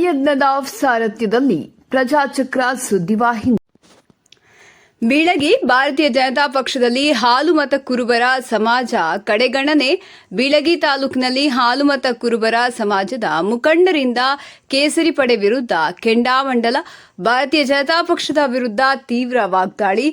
ಯಜ್ಞದ ಸಾರಥ್ಯದಲ್ಲಿ ಪ್ರಜಾಚಕ್ರ ಸುದ್ದಿವಾಹಿನಿ. ಬೀಳಗಿ ಭಾರತೀಯ ಜನತಾ ಪಕ್ಷದಲ್ಲಿ ಹಾಲುಮತ ಕುರುಬರ ಸಮಾಜ ಕಡೆಗಣನೆ. ಬೀಳಗಿ ತಾಲೂಕಿನಲ್ಲಿ ಹಾಲುಮತ ಕುರುಬರ ಸಮಾಜದ ಮುಖಂಡರಿಂದ ಕೇಸರಿ ಪಡೆ ವಿರುದ್ಧ ಕೆಂಡಾಮಂಡಲ. ಭಾರತೀಯ ಜನತಾ ಪಕ್ಷದ ವಿರುದ್ಧ ತೀವ್ರ ವಾಗ್ದಾಳಿ.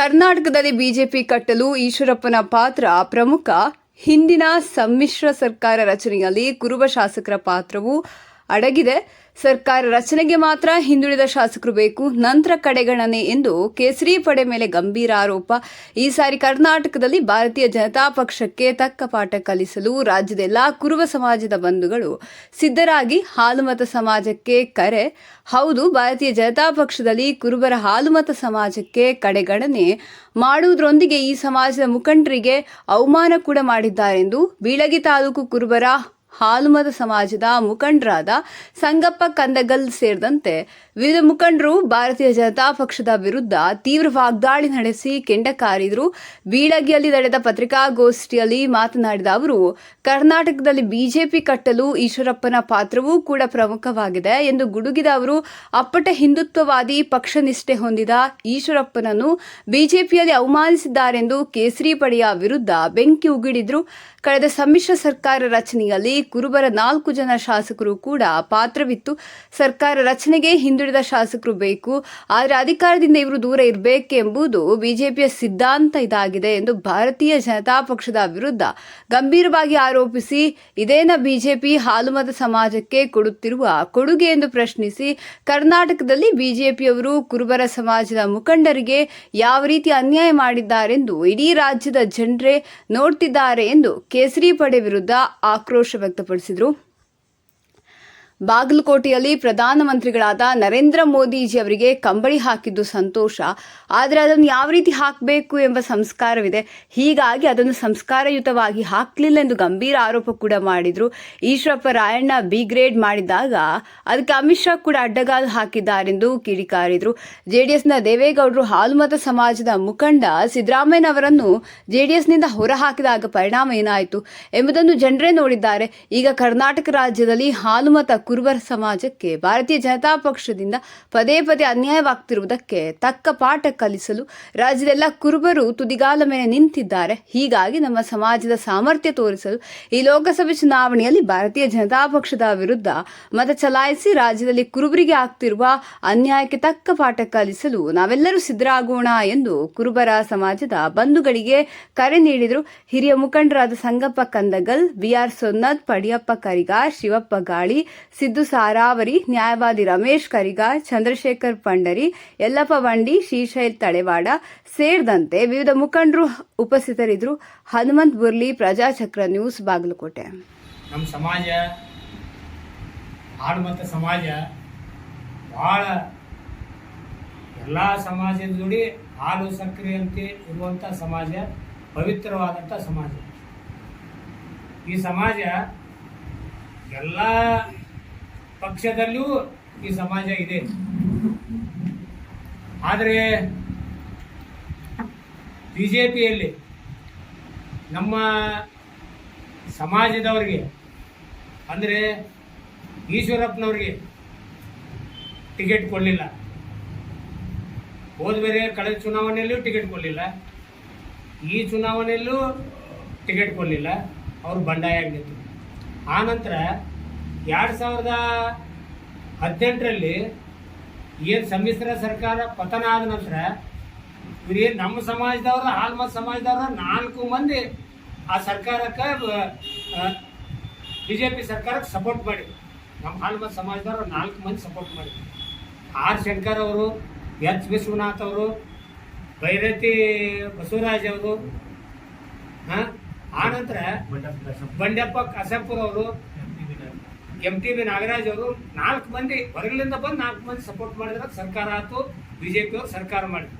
ಕರ್ನಾಟಕದಲ್ಲಿ ಬಿಜೆಪಿ ಕಟ್ಟಲು ಈಶ್ವರಪ್ಪನ ಪಾತ್ರ ಪ್ರಮುಖ. ಹಿಂದಿನ ಸಮ್ಮಿಶ್ರ ಸರ್ಕಾರ ರಚನೆಯಲ್ಲಿ ಕುರುಬ ಶಾಸಕರ ಪಾತ್ರವೂ ಅಡಗಿದೆ. ಸರ್ಕಾರ ರಚನೆಗೆ ಮಾತ್ರ ಹಿಂದುಳಿದ ಶಾಸಕರು ಬೇಕು, ನಂತರ ಕಡೆಗಣನೆ ಎಂದು ಕೇಸರಿ ಪಡೆ ಮೇಲೆ ಗಂಭೀರ ಆರೋಪ. ಈ ಸಾರಿ ಕರ್ನಾಟಕದಲ್ಲಿ ಭಾರತೀಯ ಜನತಾ ಪಕ್ಷಕ್ಕೆ ತಕ್ಕ ಪಾಠ ಕಲಿಸಲು ರಾಜ್ಯದ ಎಲ್ಲಾ ಕುರುಬ ಸಮಾಜದ ಬಂಧುಗಳು ಸಿದ್ಧರಾಗಿ. ಹಾಲುಮತ ಸಮಾಜಕ್ಕೆ ಕರೆ. ಹೌದು, ಭಾರತೀಯ ಜನತಾ ಪಕ್ಷದಲ್ಲಿ ಕುರುಬರ ಹಾಲುಮತ ಸಮಾಜಕ್ಕೆ ಕಡೆಗಣನೆ ಮಾಡುವುದರೊಂದಿಗೆ ಈ ಸಮಾಜದ ಮುಖಂಡರಿಗೆ ಅವಮಾನ ಕೂಡ ಮಾಡಿದ್ದಾರೆಂದು ಬೀಳಗಿ ತಾಲೂಕು ಕುರುಬರ ಹಾಲುಮತ ಸಮಾಜದ ಮುಖಂಡರಾದ ಸಂಗಪ್ಪ ಕಂದಗಲ್ ಸೇರಿದಂತೆ ವಿವಿಧ ಮುಖಂಡರು ಭಾರತೀಯ ಜನತಾ ಪಕ್ಷದ ವಿರುದ್ಧ ತೀವ್ರ ವಾಗ್ದಾಳಿ ನಡೆಸಿ ಕೆಂಡಕಾರಿದರು. ಬೀಳಗಿಯಲ್ಲಿ ನಡೆದ ಪತ್ರಿಕಾಗೋಷ್ಠಿಯಲ್ಲಿ ಮಾತನಾಡಿದ ಅವರು, ಕರ್ನಾಟಕದಲ್ಲಿ ಬಿಜೆಪಿ ಕಟ್ಟಲು ಈಶ್ವರಪ್ಪನ ಪಾತ್ರವೂ ಕೂಡ ಪ್ರಮುಖವಾಗಿದೆ ಎಂದು ಗುಡುಗಿದ ಅವರು, ಅಪ್ಪಟ ಹಿಂದುತ್ವವಾದಿ ಪಕ್ಷ ನಿಷ್ಠೆ ಹೊಂದಿದ ಈಶ್ವರಪ್ಪನನ್ನು ಬಿಜೆಪಿಯಲ್ಲಿ ಅವಮಾನಿಸಿದ್ದಾರೆಂದು ಕೇಸರಿ ಪಡೆಯ ವಿರುದ್ಧ ಬೆಂಕಿ ಉಗಿಡಿದ್ರು. ಕಳೆದ ಸಮ್ಮಿಶ್ರ ಸರ್ಕಾರ ರಚನೆಯಲ್ಲಿ ಕುರುಬರ 4 ಜನ ಶಾಸಕರು ಕೂಡ ಪಾತ್ರವಿತ್ತು. ಸರ್ಕಾರ ರಚನೆಗೆ ಹಿಂದುಳಿದ ಶಾಸಕರು ಬೇಕು, ಆದರೆ ಅಧಿಕಾರದಿಂದ ಇವರು ದೂರ ಇರಬೇಕೆಂಬುದು ಬಿಜೆಪಿಯ ಸಿದ್ಧಾಂತ ಇದಾಗಿದೆ ಎಂದು ಭಾರತೀಯ ಜನತಾ ಪಕ್ಷದ ವಿರುದ್ಧ ಗಂಭೀರವಾಗಿ ಆರೋಪಿಸಿ, ಇದೇನ ಬಿಜೆಪಿ ಹಾಲುಮತ ಸಮಾಜಕ್ಕೆ ಕೊಡುತ್ತಿರುವ ಕೊಡುಗೆ ಎಂದು ಪ್ರಶ್ನಿಸಿ, ಕರ್ನಾಟಕದಲ್ಲಿ ಬಿಜೆಪಿಯವರು ಕುರುಬರ ಸಮಾಜದ ಮುಖಂಡರಿಗೆ ಯಾವ ರೀತಿ ಅನ್ಯಾಯ ಮಾಡಿದ್ದಾರೆಂದು ಇಡೀ ರಾಜ್ಯದ ಜನರೇ ನೋಡ್ತಿದ್ದಾರೆ ಎಂದು ಕೇಸರಿ ಪಡೆ ವಿರುದ್ಧ ಆಕ್ರೋಶ ವ್ಯಕ್ತಪಡಿಸಿದರು. ಬಾಗಲಕೋಟೆಯಲ್ಲಿ ಪ್ರಧಾನಮಂತ್ರಿಗಳಾದ ನರೇಂದ್ರ ಮೋದಿಜಿ ಅವರಿಗೆ ಕಂಬಳಿ ಹಾಕಿದ್ದು ಸಂತೋಷ, ಆದರೆ ಅದನ್ನು ಯಾವ ರೀತಿ ಹಾಕಬೇಕು ಎಂಬ ಸಂಸ್ಕಾರವಿದೆ, ಹೀಗಾಗಿ ಅದನ್ನು ಸಂಸ್ಕಾರಯುತವಾಗಿ ಹಾಕಲಿಲ್ಲ ಎಂದು ಗಂಭೀರ ಆರೋಪ ಕೂಡ ಮಾಡಿದರು. ಈಶ್ವರಪ್ಪ ರಾಯಣ್ಣ ಬಿ ಗ್ರೇಡ್ ಮಾಡಿದಾಗ ಅದಕ್ಕೆ ಅಮಿತ್ ಶಾ ಕೂಡ ಅಡ್ಡಗಾಲು ಹಾಕಿದ್ದಾರೆಂದು ಕಿಡಿಕಾರಿದರು. ಜೆಡಿಎಸ್ನ ದೇವೇಗೌಡರು ಹಾಲುಮತ ಸಮಾಜದ ಮುಖಂಡ ಸಿದ್ದರಾಮಯ್ಯನವರನ್ನು ಜೆಡಿಎಸ್ನಿಂದ ಹೊರಹಾಕಿದಾಗ ಪರಿಣಾಮ ಏನಾಯಿತು ಎಂಬುದನ್ನು ಜನರೇ ನೋಡಿದ್ದಾರೆ. ಈಗ ಕರ್ನಾಟಕ ರಾಜ್ಯದಲ್ಲಿ ಹಾಲುಮತ ಕುರುಬರ ಸಮಾಜಕ್ಕೆ ಭಾರತೀಯ ಜನತಾ ಪಕ್ಷದಿಂದ ಪದೇ ಪದೇ ಅನ್ಯಾಯವಾಗ್ತಿರುವುದಕ್ಕೆ ತಕ್ಕ ಪಾಠ ಕಲಿಸಲು ರಾಜ್ಯದೆಲ್ಲ ಕುರುಬರು ತುದಿಗಾಲ ಮೇಲೆ ನಿಂತಿದ್ದಾರೆ. ಹೀಗಾಗಿ ನಮ್ಮ ಸಮಾಜದ ಸಾಮರ್ಥ್ಯ ತೋರಿಸಲು ಈ ಲೋಕಸಭೆ ಚುನಾವಣೆಯಲ್ಲಿ ಭಾರತೀಯ ಜನತಾ ಪಕ್ಷದ ವಿರುದ್ಧ ಮತ ಚಲಾಯಿಸಿ ರಾಜ್ಯದಲ್ಲಿ ಕುರುಬರಿಗೆ ಆಗ್ತಿರುವ ಅನ್ಯಾಯಕ್ಕೆ ತಕ್ಕ ಪಾಠ ಕಲಿಸಲು ನಾವೆಲ್ಲರೂ ಸಿದ್ಧರಾಗೋಣ ಎಂದು ಕುರುಬರ ಸಮಾಜದ ಬಂಧುಗಳಿಗೆ ಕರೆ ನೀಡಿದರು. ಹಿರಿಯ ಮುಖಂಡರಾದ ಸಂಗಪ್ಪ ಕಂದಗಲ್, ಬಿಆರ್ ಸೊನ್ನದ್, ಪಡಿಯಪ್ಪ ಕರಿಗಾರ್, ಶಿವಪ್ಪ ಗಾಳಿ, ಸಿದ್ದು ಸಾರಾವರಿ, ನ್ಯಾಯವಾದಿ ರಮೇಶ್ ಕರಿಗಾರ್, ಚಂದ್ರಶೇಖರ್ ಪಂಡರಿ, ಯಲ್ಲಪ್ಪ ಬಂಡಿ, ಶ್ರೀಶೈಲ್ ತಳೆವಾಡ ಸೇರಿದಂತೆ ವಿವಿಧ ಮುಖಂಡರು ಉಪಸ್ಥಿತರಿದ್ದರು. ಹನುಮಂತ್ ಬುರ್ಲಿ, ಪ್ರಜಾಚಕ್ರ ನ್ಯೂಸ್, ಬಾಗಲಕೋಟೆ. ನಮ್ಮ ಸಮಾಜ ಹಾಲುಮತ ಸಮಾಜ ಭಾಳ ಎಲ್ಲ ಸಮಾಜದ ಜೋಡಿ ಹಾಲು ಸಕ್ಕರೆ ಅಂತ ಇರುವಂಥ ಸಮಾಜ, ಪವಿತ್ರವಾದಂಥ ಸಮಾಜ. ಈ ಸಮಾಜ ಎಲ್ಲ ಪಕ್ಷದಲ್ಲಿಯೂ ಈ ಸಮಾಜ ಇದೆ. ಆದರೆ ಬಿಜೆಪಿಯಲ್ಲಿ ನಮ್ಮ ಸಮಾಜದವರಿಗೆ ಅಂದರೆ ಈಶ್ವರಪ್ಪನವ್ರಿಗೆ ಟಿಕೆಟ್ ಕೊಡಲಿಲ್ಲ. ಹೋದ ಬೇರೆ ಕಳೆದ ಚುನಾವಣೆಯಲ್ಲೂ ಟಿಕೆಟ್ ಕೊಡಲಿಲ್ಲ, ಈ ಚುನಾವಣೆಯಲ್ಲೂ ಟಿಕೆಟ್ ಕೊಡಲಿಲ್ಲ. ಅವರು ಬಂಡಾಯ ಆಗಿತ್ತು. ಆನಂತರ 2018ರಲ್ಲಿ ಏನು ಸಮ್ಮಿಶ್ರ ಸರ್ಕಾರ ಪತನ ಆದ ನಂತರ ಇವ್ರೇನು ನಮ್ಮ ಸಮಾಜದವ್ರ ಹಾಲುಮತ ಸಮಾಜದವ್ರ 4 ಮಂದಿ ಆ ಸರ್ಕಾರಕ್ಕೆ ಬಿಜೆಪಿ ಸರ್ಕಾರಕ್ಕೆ ಸಪೋರ್ಟ್ ಮಾಡಿ, ನಮ್ಮ ಹಾಲುಮತ ಸಮಾಜದವ್ರು 4 ಮಂದಿ ಸಪೋರ್ಟ್ ಮಾಡಿ. ಆರ್ ಶಂಕರ್ ಅವರು, ಎಚ್ ವಿಶ್ವನಾಥ್ ಅವರು, ಭೈರತಿ ಬಸವರಾಜ್ ಅವರು, ಆನಂತರ ಬಂಡೆಪ್ಪ ಕಸಪುರ್ ಅವರು, MTB ನಾಗರಾಜ್ ಅವರು 4 ಮಂದಿ ಹೊರಗಲಿಂದ ಬಂದು 4 ಮಂದಿ ಸಪೋರ್ಟ್ ಮಾಡಿದ್ರೆ ಸರ್ಕಾರ ಆಯ್ತು. ಬಿಜೆಪಿ ಅವರು ಸರ್ಕಾರ ಮಾಡಿದ್ರು.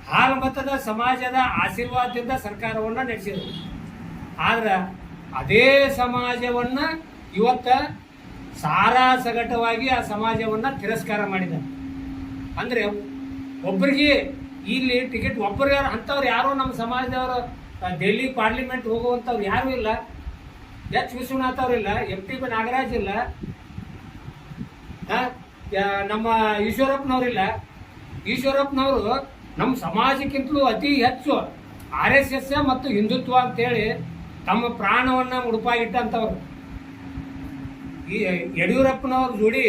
ಹಾಲುಮತದ ಸಮಾಜದ ಆಶೀರ್ವಾದದಿಂದ ಸರ್ಕಾರವನ್ನು ನಡೆಸಿದರು. ಆದ್ರೆ ಅದೇ ಸಮಾಜವನ್ನು ಇವತ್ತ ಸಾರಾಸಗಟವಾಗಿ ಆ ಸಮಾಜವನ್ನು ತಿರಸ್ಕಾರ ಮಾಡಿದ್ದಾರೆ. ಅಂದರೆ ಒಬ್ಬರಿಗೆ ಇಲ್ಲಿ ಟಿಕೆಟ್ ಒಬ್ಬರು ಅಂಥವ್ರು ಯಾರೋ ನಮ್ಮ ಸಮಾಜದವರು ಡೆಲ್ಲಿ ಪಾರ್ಲಿಮೆಂಟ್ ಹೋಗುವಂಥವ್ರು ಯಾರೂ ಇಲ್ಲ. ಎಚ್ ವಿಶ್ವನಾಥ್ ಅವ್ರಿಲ್ಲ, MTB ನಾಗರಾಜ್ ಇಲ್ಲ, ನಮ್ಮ ಈಶ್ವರಪ್ಪನವ್ರಿಲ್ಲ. ಈಶ್ವರಪ್ಪನವರು ನಮ್ಮ ಸಮಾಜಕ್ಕಿಂತಲೂ ಅತಿ ಹೆಚ್ಚು RSS ಮತ್ತು ಹಿಂದುತ್ವ ಅಂತೇಳಿ ತಮ್ಮ ಪ್ರಾಣವನ್ನ ಮುಡುಪಾಗಿಟ್ಟಂಥವ್ರು. ಈ ಯಡಿಯೂರಪ್ಪನವ್ರ ಜೋಡಿ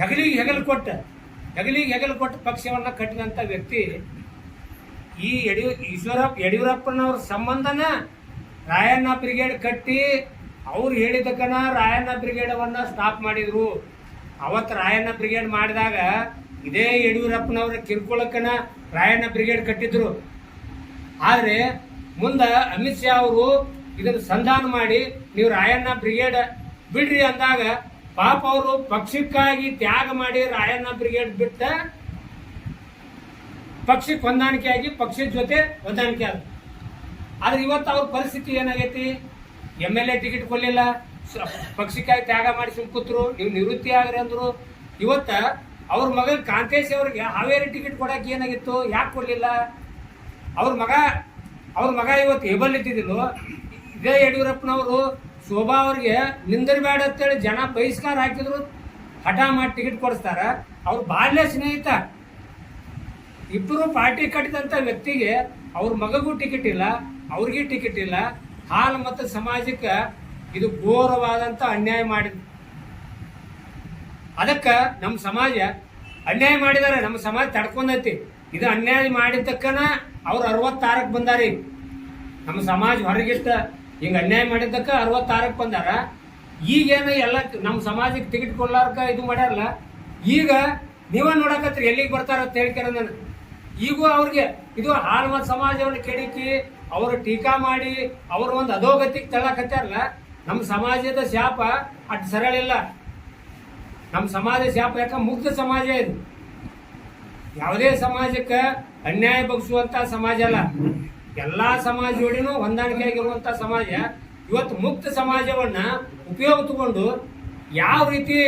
ಹೆಗಲಿಗೆ ಹೆಗಲು ಕೊಟ್ಟ ಪಕ್ಷವನ್ನ ಕಟ್ಟಿದಂಥ ವ್ಯಕ್ತಿ ಈ ಯಡಿಯೂರಪ್ಪನವ್ರ ಸಂಬಂಧನ ರಾಯಣ್ಣ ಬ್ರಿಗೇಡ್ ಕಟ್ಟಿ ಅವ್ರು ಹೇಳಿದಕ್ಕನ ರಾಯಣ್ಣ ಬ್ರಿಗೇಡವನ್ನ ಸ್ಟಾಪ್ ಮಾಡಿದ್ರು. ಅವತ್ತು ರಾಯಣ್ಣ ಬ್ರಿಗೇಡ್ ಮಾಡಿದಾಗ ಇದೇ ಯಡಿಯೂರಪ್ಪನವರ ಕಿರ್ಕೊಳಕ್ಕನ ರಾಯಣ್ಣ ಬ್ರಿಗೇಡ್ ಕಟ್ಟಿದ್ರು. ಆದ್ರೆ ಮುಂದ ಅಮಿತ್ ಶಾ ಅವರು ಇದನ್ನು ಸಂಧಾನ ಮಾಡಿ ನೀವು ರಾಯಣ್ಣ ಬ್ರಿಗೇಡ್ ಬಿಡ್ರಿ ಅಂದಾಗ ಪಾಪ ಅವರು ಪಕ್ಷಕ್ಕಾಗಿ ತ್ಯಾಗ ಮಾಡಿ ರಾಯಣ್ಣ ಬ್ರಿಗೇಡ್ ಬಿಟ್ಟ ಪಕ್ಷಕ್ಕೆ ಹೊಂದಾಣಿಕೆಯಾಗಿ ಪಕ್ಷದ ಜೊತೆ ಹೊಂದಾಣಿಕೆ ಆದ. ಆದ್ರೆ ಇವತ್ತು ಅವ್ರ ಪರಿಸ್ಥಿತಿ ಏನಾಗೈತಿ? MLA ಟಿಕೆಟ್ ಕೊಡ್ಲಿಲ್ಲ, ಪಕ್ಷಕ್ಕಾಗಿ ತ್ಯಾಗ ಮಾಡಿ ಸುಮ್ಕೂತ್ರು, ನೀವು ನಿವೃತ್ತಿ ಆಗ್ರಿ ಅಂದ್ರು. ಇವತ್ತ ಅವ್ರ ಮಗ ಕಾಂತೇಶ್ ಅವ್ರಿಗೆ ಹಾವೇರಿ ಟಿಕೆಟ್ ಕೊಡಕ್ಕೆ ಏನಾಗಿತ್ತು? ಯಾಕೆ ಕೊಡ್ಲಿಲ್ಲ? ಅವ್ರ ಮಗ ಇವತ್ತು ಏಬಲ್ ಇದ್ದಿದ್ದಿಲ್ಲ. ಇದೇ ಯಡಿಯೂರಪ್ಪನವರು ಶೋಭಾ ಅವ್ರಿಗೆ ನಿಂದಿರಬೇಡ ಅಂತೇಳಿ ಜನ ಬಹಿಷ್ಕಾರ ಹಾಕಿದ್ರು, ಹಠ ಮಾಡಿ ಟಿಕೆಟ್ ಕೊಡಿಸ್ತಾರ. ಅವ್ರ ಬಾಲ್ಯ ಸ್ನೇಹಿತ ಇಬ್ಬರು ಪಾರ್ಟಿ ಕಟ್ಟಿದಂತ ವ್ಯಕ್ತಿಗೆ ಅವ್ರ ಮಗಗೂ ಟಿಕೆಟ್ ಇಲ್ಲ, ಅವ್ರಿಗೆ ಟಿಕೆಟ್ ಇಲ್ಲ. ಹಾಲು ಮತ್ತು ಸಮಾಜಕ್ಕೆ ಇದು ಘೋರವಾದಂತ ಅನ್ಯಾಯ ಮಾಡಿದ. ಅದಕ್ಕ ನಮ್ಮ ಸಮಾಜ ಅನ್ಯಾಯ ಮಾಡಿದಾರೆ, ನಮ್ಮ ಸಮಾಜ ತಡ್ಕೊಂಡೈತಿ. ಇದು ಅನ್ಯಾಯ ಮಾಡಿದ್ದಕ್ಕನ ಅವ್ರು 66ಕ್ಕೆ ಬಂದಾರಿ. ನಮ್ಮ ಸಮಾಜ ಹೊರಗಿಟ್ಟ ಹಿಂಗ ಅನ್ಯಾಯ ಮಾಡಿದ್ದಕ್ಕ 66ಕ್ಕೆ ಬಂದಾರ. ಈಗೇನು ಎಲ್ಲ ನಮ್ಮ ಸಮಾಜಕ್ಕೆ ಟಿಕೆಟ್ ಕೊಡ್ಲಾರ್ಕ ಇದು ಮಾಡ್ಯಾರಲ್ಲ, ಈಗ ನೀವ ನೋಡಕತ್ರಿ ಎಲ್ಲಿಗೆ ಬರ್ತಾರ ಅಂತ ಹೇಳ್ತಾರ. ನಾನು ಈಗೂ ಅವ್ರಿಗೆ ಇದು ಹಾಲ್ಮತ್ ಸಮಾಜವನ್ನು ಕೆಡಕಿ ಅವರು ಟೀಕಾ ಮಾಡಿ ಅವ್ರ ಒಂದು ಅಧೋಗತಿಗೆ ತಳ್ಳಕತ್ತಾರಲ್ಲ. ನಮ್ಮ ಸಮಾಜದ ಶಾಪ ಅಟ್ ಸರಳಿಲ್ಲ. ನಮ್ಮ ಸಮಾಜ ಶಾಪ ಯಾಕ ಮುಗ್ಧ ಸಮಾಜ ಇದು. ಯಾವುದೇ ಸಮಾಜಕ್ಕೆ ಅನ್ಯಾಯ ಬಗ್ಸುವಂತ ಸಮಾಜ ಅಲ್ಲ, ಎಲ್ಲಾ ಸಮಾಜ ಜೋಡಿನೂ ಹೊಂದಾಣಿಕೆ ಆಗಿರುವಂತ ಸಮಾಜ. ಇವತ್ತು ಮುಕ್ತ ಸಮಾಜವನ್ನ ಉಪಯೋಗ ತಗೊಂಡು ಯಾವ ರೀತಿ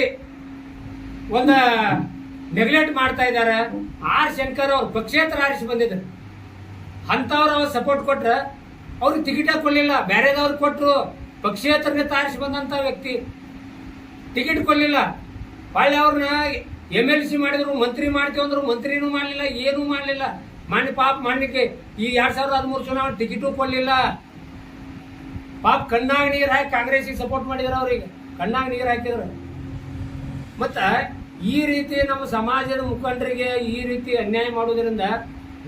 ಒಂದು ನೆಗ್ಲೆಕ್ಟ್ ಮಾಡ್ತಾ ಇದ್ದಾರೆ. ಆರ್ ಶಂಕರ್ ಅವ್ರು ಪಕ್ಷೇತರ ಆರಿಸಿ ಬಂದಿದ್ರು, ಅಂತವ್ರು ಅವ್ರು ಸಪೋರ್ಟ್ ಕೊಟ್ರ ಅವ್ರಿಗೆ ಟಿಕೆಟ್ ಕೊಡ್ಲಿಲ್ಲ. ಬೇರೆದವ್ರು ಕೊಟ್ರು, ಪಕ್ಷೇತರನೇ ತಾರಿಸಿ ಬಂದಂತ ವ್ಯಕ್ತಿ ಟಿಕೆಟ್ ಕೊಡ್ಲಿಲ್ಲ. ಹೊಳ್ಳಿ ಅವ್ರನ್ನ MLC ಮಾಡಿದ್ರು, ಮಂತ್ರಿ ಮಾಡ್ತೀವಿ ಅಂದ್ರು, ಮಂತ್ರಿನೂ ಮಾಡ್ಲಿಲ್ಲ, ಏನೂ ಮಾಡ್ಲಿಲ್ಲ. ಮಾಡ್ಲಿಕ್ಕೆ ಈ 2013 ಚುನಾವಣೆ ಟಿಕೆಟು ಕೊಡ್ಲಿಲ್ಲ. ಪಾಪ ಕಣ್ಣಾಗ ನೀರು ಹಾಕಿ ಕಾಂಗ್ರೆಸ್ಗೆ ಸಪೋರ್ಟ್ ಮಾಡಿದ್ರ, ಅವ್ರಿಗೆ ಕಣ್ಣಾಗ ನೀರು ಹಾಕಿದ್ರು. ಮತ್ತ ಈ ರೀತಿ ನಮ್ಮ ಸಮಾಜದ ಮುಖಂಡರಿಗೆ ಈ ರೀತಿ ಅನ್ಯಾಯ ಮಾಡೋದ್ರಿಂದ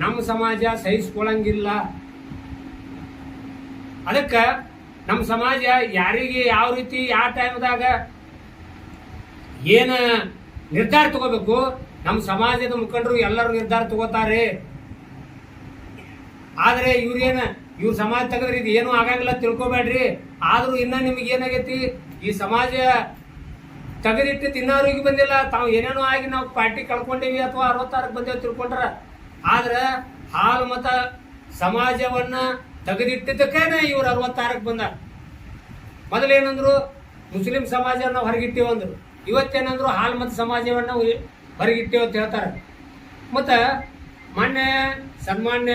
ನಮ್ಮ ಸಮಾಜ ಸಹಿಸ್ಕೊಳಂಗಿಲ್ಲ. ಅದಕ್ಕ ನಮ್ಮ ಸಮಾಜ ಯಾರಿಗೆ ಯಾವ ರೀತಿ ಯಾವ ಟೈಮ್ದಾಗ ಏನ ನಿರ್ಧಾರ ತಗೋಬೇಕು, ನಮ್ಮ ಸಮಾಜದ ಮುಖಂಡರು ಎಲ್ಲರೂ ನಿರ್ಧಾರ ತಗೋತಾರೆ. ಆದ್ರೆ ಇವ್ರ ಸಮಾಜ ತೆಗೆದ್ರೆ ಇದು ಏನು ಆಗಂಗಿಲ್ಲ ತಿಳ್ಕೊಬೇಡ್ರಿ. ಆದ್ರೂ ಇನ್ನ ನಿಮ್ಗೆ ಏನಾಗೈತಿ, ಈ ಸಮಾಜ ತೆಗೆದಿಟ್ಟು ತಿನ್ನೋರಿಗೆ ಬಂದಿಲ್ಲ, ತಾವು ಏನೇನೋ ಆಗಿ ನಾವು ಪಾರ್ಟಿ ಕಳ್ಕೊಂಡಿವಿ ಅಥವಾ 66ಕ್ಕೆ ಬಂದೇವು ತಿಳ್ಕೊಂಡ್ರ. ಆದ್ರ ಹಾಲು ಮತ ಸಮಾಜವನ್ನ ತೆಗೆದಿಟ್ಟಿದ್ದಕ್ಕೇನೆ ಇವ್ರು 66ಕ್ಕೆ ಬಂದಾರ. ಮೊದಲೇನಂದ್ರು ಮುಸ್ಲಿಂ ಸಮಾಜ ನಾವು ಹೊರಗಿಟ್ಟೇವು ಅಂದ್ರು, ಇವತ್ತೇನಂದ್ರು ಹಾಲು ಮತ ಸಮಾಜವನ್ನ ಹೊರಗಿಟ್ಟೇವು ಅಂತ ಹೇಳ್ತಾರೆ. ಮತ್ತ ಮೊನ್ನೆ ಸನ್ಮಾನ್ಯ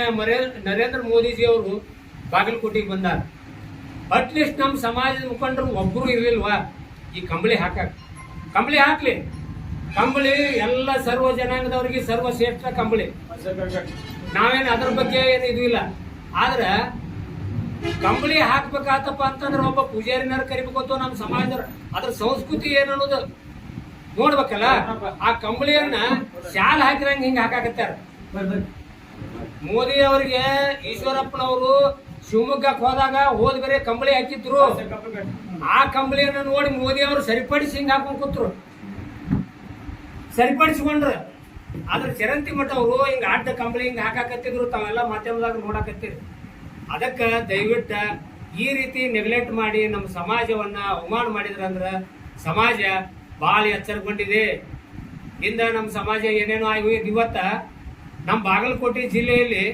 ನರೇಂದ್ರ ಮೋದಿಜಿ ಅವರು ಬಾಗಲಕೋಟೆಗೆ ಬಂದಾರ. ಅಟ್ಲೀಸ್ಟ್ ನಮ್ಮ ಸಮಾಜದ ಮುಖಂಡರು ಒಬ್ಬರು ಇರ್ಲಿಲ್ವಾ ಈ ಕಂಬಳಿ ಹಾಕ್ಲಿ. ಕಂಬಳಿ ಎಲ್ಲ ಸರ್ವ ಜನಾಂಗದವರಿಗೆ ಸರ್ವಶ್ರೇಷ್ಠ ಕಂಬಳಿ. ನಾವೇನು ಅದ್ರ ಬಗ್ಗೆ ಏನು ಇದು ಇಲ್ಲ. ಆದ್ರ ಕಂಬಳಿ ಹಾಕ್ಬೇಕಾತಪ್ಪ ಅಂತಂದ್ರೆ ಒಬ್ಬ ಪೂಜಾರಿನಾರ ಕರಿಬೇಕು ಅಥವಾ ನಮ್ಮ ಸಮಾಜದ ಅದ್ರ ಸಂಸ್ಕೃತಿ ಏನು ಅನ್ನೋದು ನೋಡ್ಬೇಕಲ್ಲ. ಆ ಕಂಬಳಿಯನ್ನ ಶಾಲ್ ಹಾಕಿರಂಗ ಹಿಂಗ ಹಾಕಾಕತ್ತಾರ. ಮೋದಿ ಅವರಿಗೆ ಈಶ್ವರಪ್ಪನವರು ಶಿವಮೊಗ್ಗಕ್ಕೆ ಹೋದಾಗ ಬೇರೆ ಕಂಬಳಿ ಹಾಕಿದ್ರು. ಆ ಕಂಬಳಿಯನ್ನ ನೋಡಿ ಮೋದಿ ಅವರು ಸರಿಪಡಿಸಿ ಹಿಂಗ ಹಾಕೊಂಡ್ ಕೂತ್ರು, ಸರಿಪಡಿಸಿಕೊಂಡ್ರು. ಆದ್ರೆ ಚರಂತಿ ಮಠ ಅವರು ಹಿಂಗ ಅಡ್ಡ ಕಂಬಳಿ ಹಿಂಗ ಹಾಕಾಕತ್ತಿದ್ರು, ತಾವೆಲ್ಲ ಮಾಧ್ಯಮದಾಗ ನೋಡಾಕತ್ತೀರಿ. ಅದಕ್ಕ ದಯವಿಟ್ಟ ಈ ರೀತಿ ನೆಗ್ಲೆಕ್ಟ್ ಮಾಡಿ ನಮ್ಮ ಸಮಾಜವನ್ನ ಅವಮಾನ ಮಾಡಿದ್ರಂದ್ರ ಸಮಾಜ ಬಹಳ ಎಚ್ಚರಗೊಂಡಿದೆ. ಇಂದ ನಮ್ಮ ಸಮಾಜ ಏನೇನೋ ಆಗಿ ಇವತ್ತ ನಮ್ಮ ಬಾಗಲಕೋಟೆ ಜಿಲ್ಲೆಯಲ್ಲಿ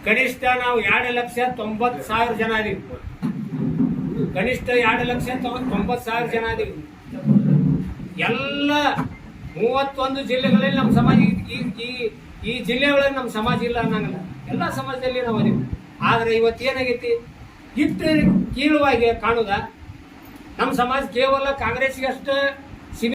ಕನಿಷ್ಠ ನಾವು 2,90,000 ಜನ ಅದೀವಿ. ಕನಿಷ್ಠ 2,90,000 ಜನ ಅದೀವಿ. ಎಲ್ಲ 31 ಜಿಲ್ಲೆಗಳಲ್ಲಿ ನಮ್ಮ ಸಮಾಜ ಈ ಜಿಲ್ಲೆ ಒಳಗೆ ನಮ್ಮ ಸಮಾಜ ಇಲ್ಲ ಅನ್ನಂಗಿಲ್ಲ, ಎಲ್ಲ ಸಮಾಜದಲ್ಲಿ ನಾವು ಅದೀವಿ. ಆದ್ರೆ ಇವತ್ತೇನಾಗೈತಿ, ಇಟ್ಟು ಕೀಳುವಾಗಿ ಕಾಣುದ ನಮ್ಮ ಸಮಾಜ ಕೇವಲ ಕಾಂಗ್ರೆಸ್ಗೆ ಅಷ್ಟು